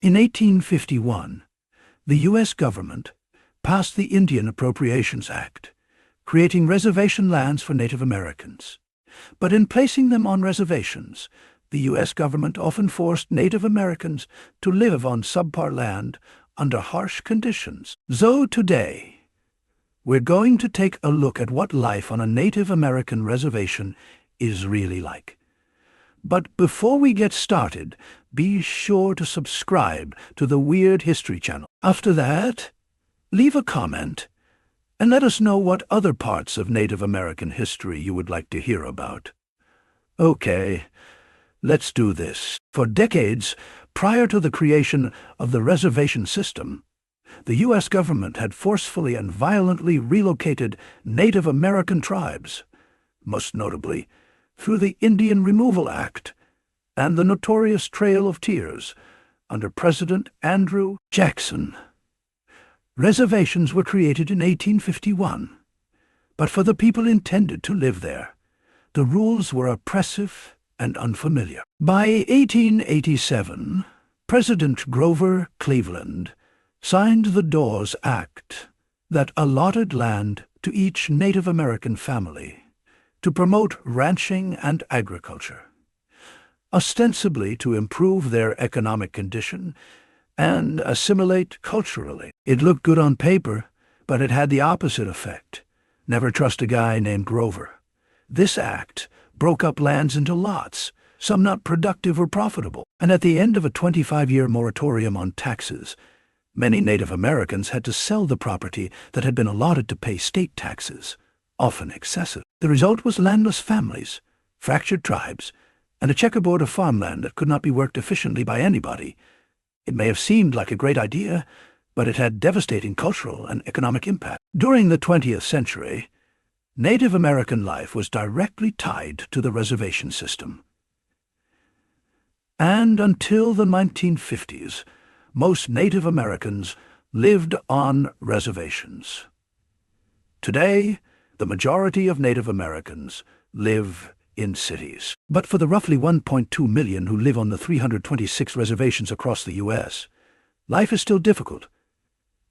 In 1851, the U.S. government passed the Indian Appropriations Act, creating reservation lands for Native Americans. But in placing them on reservations, the U.S. government often forced Native Americans to live on subpar land under harsh conditions. So today, we're going to take a look at what life on a Native American reservation is really like. But before we get started, be sure to subscribe to the Weird History channel. After that, leave a comment and let us know what other parts of Native American history you would like to hear about. Okay, let's do this. For decades prior to the creation of the reservation system, the U.S. government had forcefully and violently relocated Native American tribes, most notably through the Indian Removal Act and the notorious Trail of Tears under President Andrew Jackson. Reservations were created in 1851, but for the people intended to live there, the rules were oppressive and unfamiliar. By 1887, President Grover Cleveland signed the Dawes Act that allotted land to each Native American family to promote ranching and agriculture, ostensibly to improve their economic condition and assimilate culturally. It looked good on paper, but it had the opposite effect. Never trust a guy named Grover. This act broke up lands into lots, some not productive or profitable, and at the end of a 25-year moratorium on taxes, many Native Americans had to sell the property that had been allotted to pay state taxes, often excessive. The result was landless families, fractured tribes, and a checkerboard of farmland that could not be worked efficiently by anybody. It may have seemed like a great idea, but it had devastating cultural and economic impact. During the 20th century, Native American life was directly tied to the reservation system. And until the 1950s, most Native Americans lived on reservations. Today, the majority of Native Americans live in cities. But for the roughly 1.2 million who live on the 326 reservations across the U.S., life is still difficult.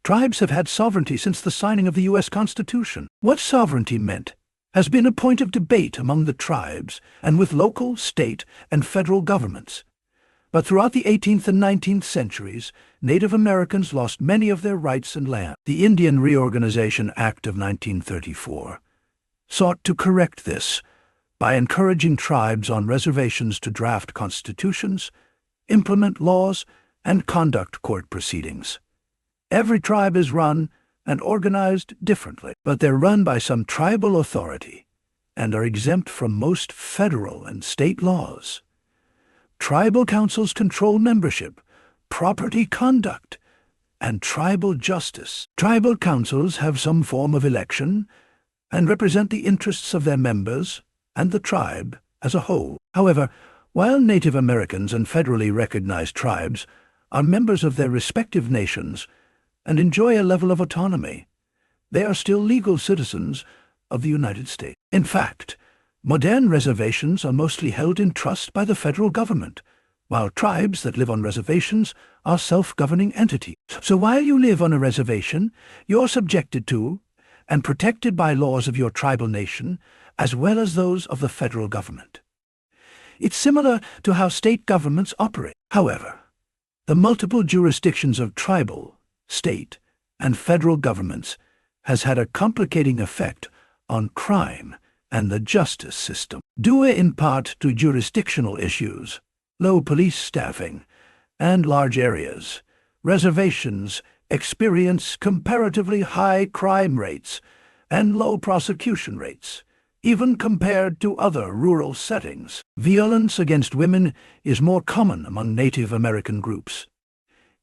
Tribes have had sovereignty since the signing of the U.S. Constitution. What sovereignty meant has been a point of debate among the tribes and with local, state, and federal governments. But throughout the 18th and 19th centuries, Native Americans lost many of their rights and land. The Indian Reorganization Act of 1934 sought to correct this by encouraging tribes on reservations to draft constitutions, implement laws, and conduct court proceedings. Every tribe is run and organized differently, but they're run by some tribal authority and are exempt from most federal and state laws. Tribal councils control membership, property conduct, and tribal justice. Tribal councils have some form of election and represent the interests of their members and the tribe as a whole. However, while Native Americans and federally recognized tribes are members of their respective nations and enjoy a level of autonomy, they are still legal citizens of the United States. In fact, modern reservations are mostly held in trust by the federal government, while tribes that live on reservations are self-governing entities. So while you live on a reservation, you're subjected to and protected by laws of your tribal nation, as well as those of the federal government. It's similar to how state governments operate. However, the multiple jurisdictions of tribal, state, and federal governments has had a complicating effect on crime and the justice system. Due in part to jurisdictional issues, low police staffing, and large areas, reservations experience comparatively high crime rates and low prosecution rates, even compared to other rural settings. Violence against women is more common among Native American groups.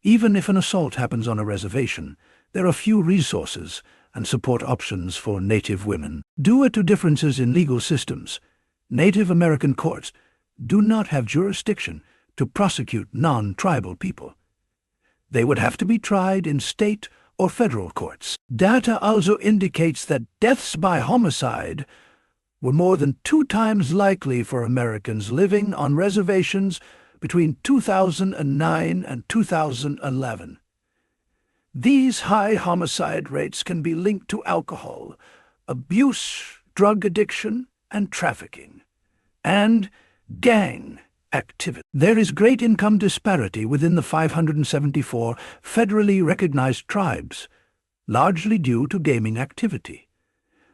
Even if an assault happens on a reservation, there are few resources and support options for Native women. Due to differences in legal systems, Native American courts do not have jurisdiction to prosecute non-tribal people. They would have to be tried in state or federal courts. Data also indicates that deaths by homicide were more than 2 times likely for Americans living on reservations between 2009 and 2011. These high homicide rates can be linked to alcohol, abuse, drug addiction, and trafficking, and gang activity. There is great income disparity within the 574 federally recognized tribes, largely due to gaming activity.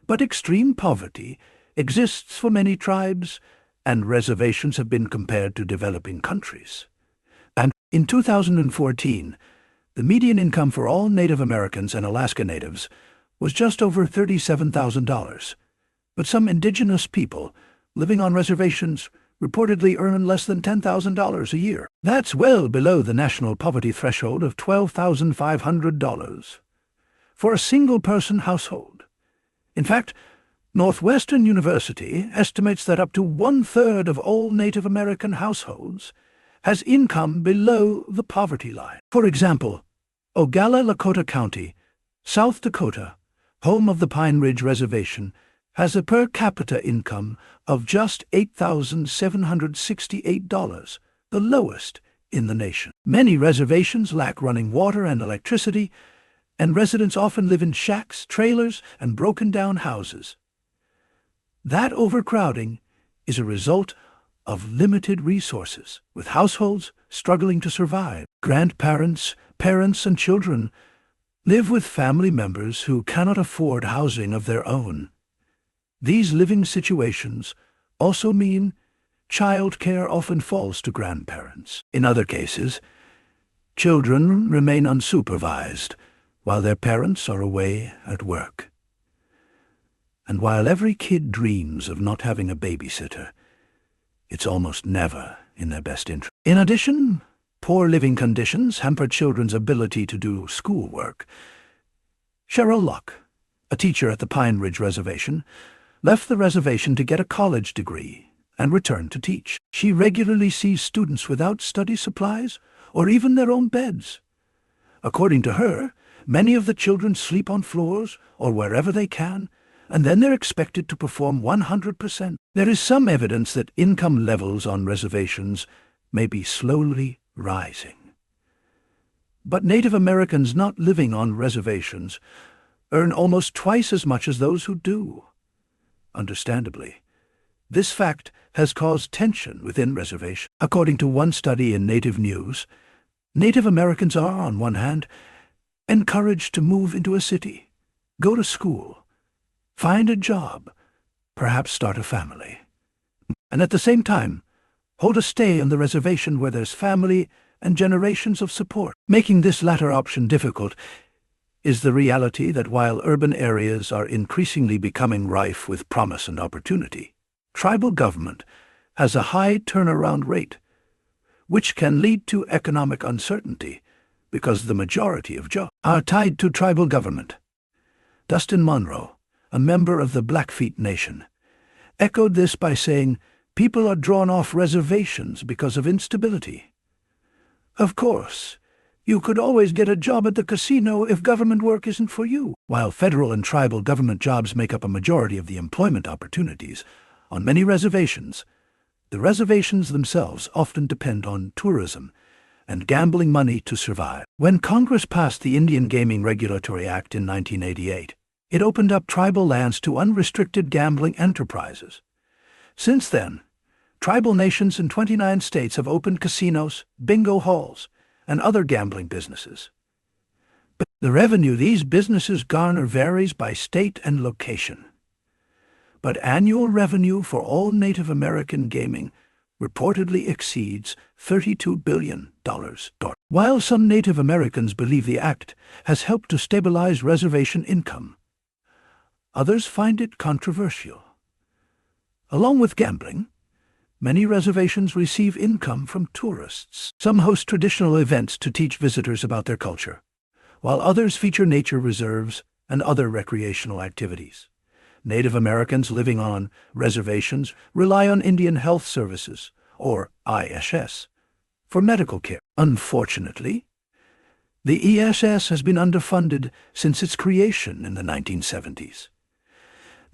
But extreme poverty exists for many tribes, and reservations have been compared to developing countries. And in 2014, the median income for all Native Americans and Alaska Natives was just over $37,000. But some indigenous people living on reservations reportedly earn less than $10,000 a year. That's well below the national poverty threshold of $12,500 for a single-person household. In fact, Northwestern University estimates that up to one-third of all Native American households has income below the poverty line. For example, Oglala Lakota County, South Dakota, home of the Pine Ridge Reservation, has a per capita income of just $8,768, the lowest in the nation. Many reservations lack running water and electricity, and residents often live in shacks, trailers, and broken-down houses. That overcrowding is a result of limited resources, with households struggling to survive. Grandparents, parents, and children live with family members who cannot afford housing of their own. These living situations also mean child care often falls to grandparents. In other cases, children remain unsupervised while their parents are away at work. And while every kid dreams of not having a babysitter, it's almost never in their best interest. In addition, poor living conditions hamper children's ability to do schoolwork. Cheryl Luck, a teacher at the Pine Ridge Reservation, left the reservation to get a college degree and returned to teach. She regularly sees students without study supplies or even their own beds. According to her, many of the children sleep on floors or wherever they can, and then they're expected to perform 100%. There is some evidence that income levels on reservations may be slowly rising. But Native Americans not living on reservations earn almost twice as much as those who do. Understandably, this fact has caused tension within reservations. According to one study in Native News, Native Americans are, on one hand, encouraged to move into a city, go to school, find a job, perhaps start a family, and at the same time, hold a stay on the reservation where there's family and generations of support. Making this latter option difficult is the reality that while urban areas are increasingly becoming rife with promise and opportunity, tribal government has a high turnaround rate, which can lead to economic uncertainty because the majority of jobs are tied to tribal government. Dustin Monroe, a member of the Blackfeet Nation, echoed this by saying, "People are drawn off reservations because of instability. Of course, you could always get a job at the casino if government work isn't for you." While federal and tribal government jobs make up a majority of the employment opportunities on many reservations, the reservations themselves often depend on tourism and gambling money to survive. When Congress passed the Indian Gaming Regulatory Act in 1988, it opened up tribal lands to unrestricted gambling enterprises. Since then, tribal nations in 29 states have opened casinos, bingo halls, and other gambling businesses. But the revenue these businesses garner varies by state and location. But annual revenue for all Native American gaming reportedly exceeds $32 billion. While some Native Americans believe the act has helped to stabilize reservation income, others find it controversial. Along with gambling, many reservations receive income from tourists. Some host traditional events to teach visitors about their culture, while others feature nature reserves and other recreational activities. Native Americans living on reservations rely on Indian Health Services, or ISS, for medical care. Unfortunately, the ESS has been underfunded since its creation in the 1970s.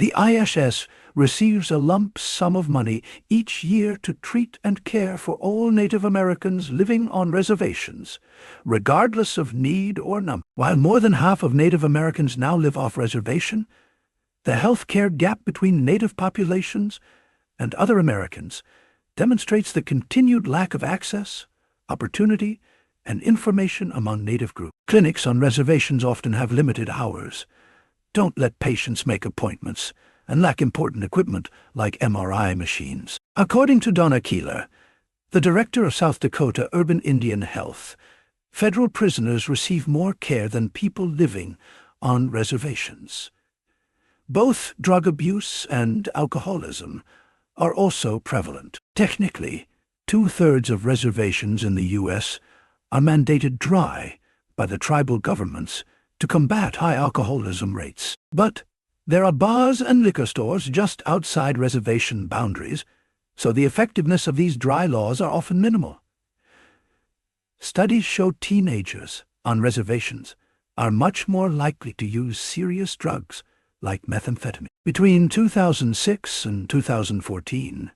The ISS receives a lump sum of money each year to treat and care for all Native Americans living on reservations, regardless of need or number. While more than half of Native Americans now live off reservation, the health care gap between Native populations and other Americans demonstrates the continued lack of access, opportunity, and information among Native groups. Clinics on reservations often have limited hours, don't let patients make appointments, and lack important equipment like MRI machines. According to Donna Keeler, the director of South Dakota Urban Indian Health, federal prisoners receive more care than people living on reservations. Both drug abuse and alcoholism are also prevalent. Technically, 2/3 of reservations in the U.S. are mandated dry by the tribal governments to combat high alcoholism rates. But there are bars and liquor stores just outside reservation boundaries, so the effectiveness of these dry laws are often minimal. Studies show teenagers on reservations are much more likely to use serious drugs like methamphetamine. Between 2006 and 2014,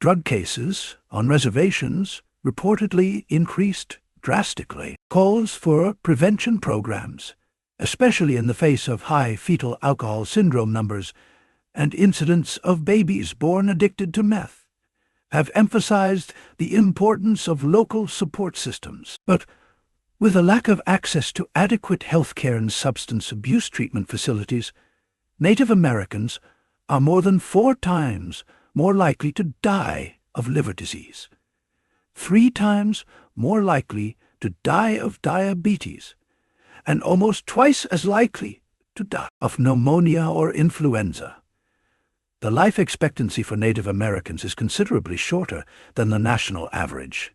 drug cases on reservations reportedly increased drastically. Calls for prevention programs, especially in the face of high fetal alcohol syndrome numbers and incidents of babies born addicted to meth, have emphasized the importance of local support systems. But with a lack of access to adequate health care and substance abuse treatment facilities, Native Americans are more than 4 times more likely to die of liver disease, 3 times more likely to die of diabetes, and almost twice as likely to die of pneumonia or influenza. The life expectancy for Native Americans is considerably shorter than the national average.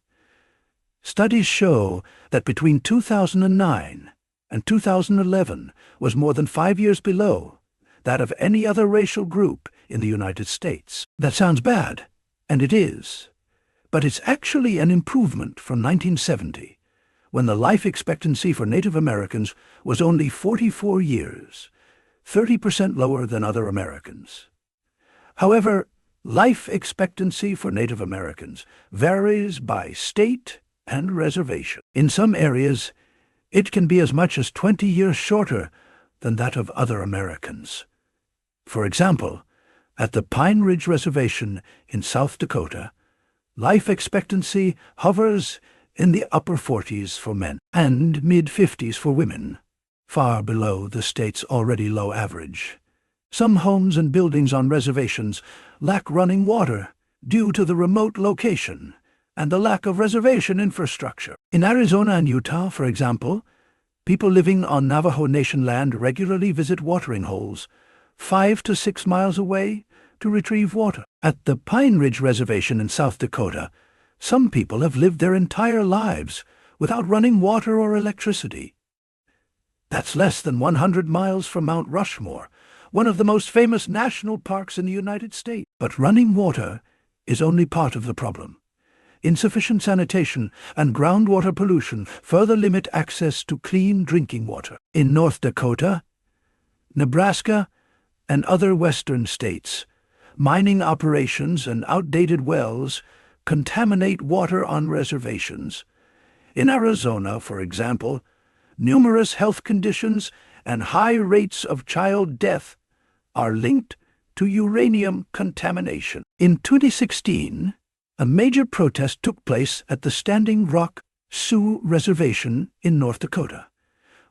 Studies show that between 2009 and 2011 was more than 5 years below that of any other racial group in the United States. That sounds bad, and it is, but it's actually an improvement from 1970, when the life expectancy for Native Americans was only 44 years, 30% lower than other Americans. However, life expectancy for Native Americans varies by state and reservation. In some areas, it can be as much as 20 years shorter than that of other Americans. For example, at the Pine Ridge Reservation in South Dakota, life expectancy hovers in the upper 40s for men and mid-50s for women, far below the state's already low average. Some homes and buildings on reservations lack running water due to the remote location and the lack of reservation infrastructure. In Arizona and Utah, for example, people living on Navajo Nation land regularly visit watering holes 5 to 6 miles away to retrieve water. At the Pine Ridge Reservation in South Dakota, some people have lived their entire lives without running water or electricity. That's less than 100 miles from Mount Rushmore, one of the most famous national parks in the United States. But running water is only part of the problem. Insufficient sanitation and groundwater pollution further limit access to clean drinking water. In North Dakota, Nebraska, and other western states, mining operations and outdated wells contaminate water on reservations. In Arizona, for example, numerous health conditions and high rates of child death are linked to uranium contamination. In 2016, a major protest took place at the Standing Rock Sioux Reservation in North Dakota,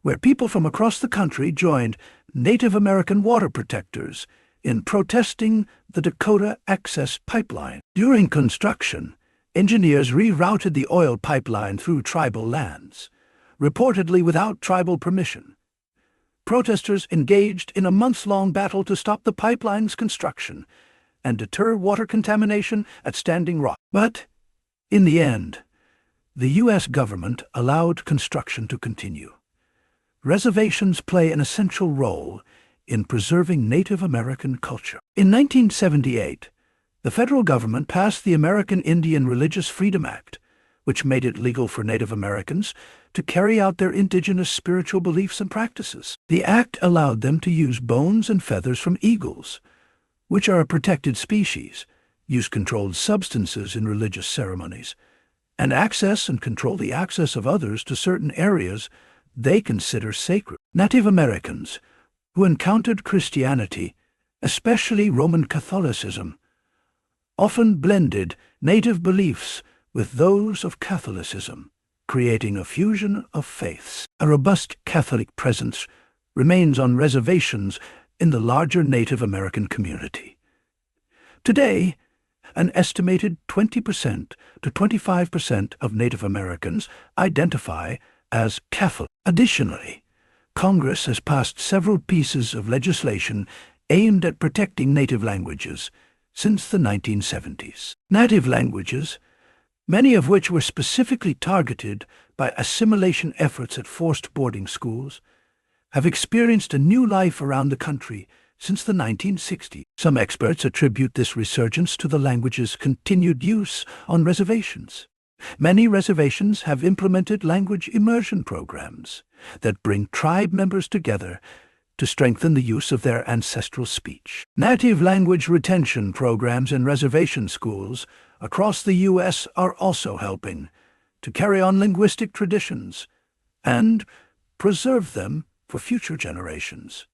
where people from across the country joined Native American water protectors in protesting the Dakota Access Pipeline. During construction, engineers rerouted the oil pipeline through tribal lands, reportedly without tribal permission. Protesters engaged in a months-long battle to stop the pipeline's construction and deter water contamination at Standing Rock. But, in the end, the U.S. government allowed construction to continue. Reservations play an essential role in preserving Native American culture. In 1978, the federal government passed the American Indian Religious Freedom Act, which made it legal for Native Americans to carry out their indigenous spiritual beliefs and practices. The act allowed them to use bones and feathers from eagles, which are a protected species, use controlled substances in religious ceremonies, and access and control the access of others to certain areas they consider sacred. Native Americans, who encountered Christianity, especially Roman Catholicism, often blended native beliefs with those of Catholicism, creating a fusion of faiths. A robust Catholic presence remains on reservations in the larger Native American community. Today, an estimated 20% to 25% of Native Americans identify as Catholic. Additionally, Congress has passed several pieces of legislation aimed at protecting native languages since the 1970s. Native languages, many of which were specifically targeted by assimilation efforts at forced boarding schools, have experienced a new life around the country since the 1960s. Some experts attribute this resurgence to the language's continued use on reservations. Many reservations have implemented language immersion programs that bring tribe members together to strengthen the use of their ancestral speech. Native language retention programs in reservation schools across the U.S. are also helping to carry on linguistic traditions and preserve them for future generations.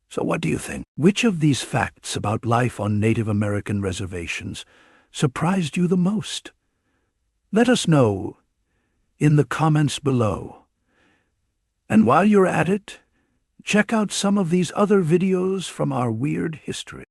So what do you think? Which of these facts about life on Native American reservations surprised you the most? Let us know in the comments below. And while you're at it, check out some of these other videos from our weird history.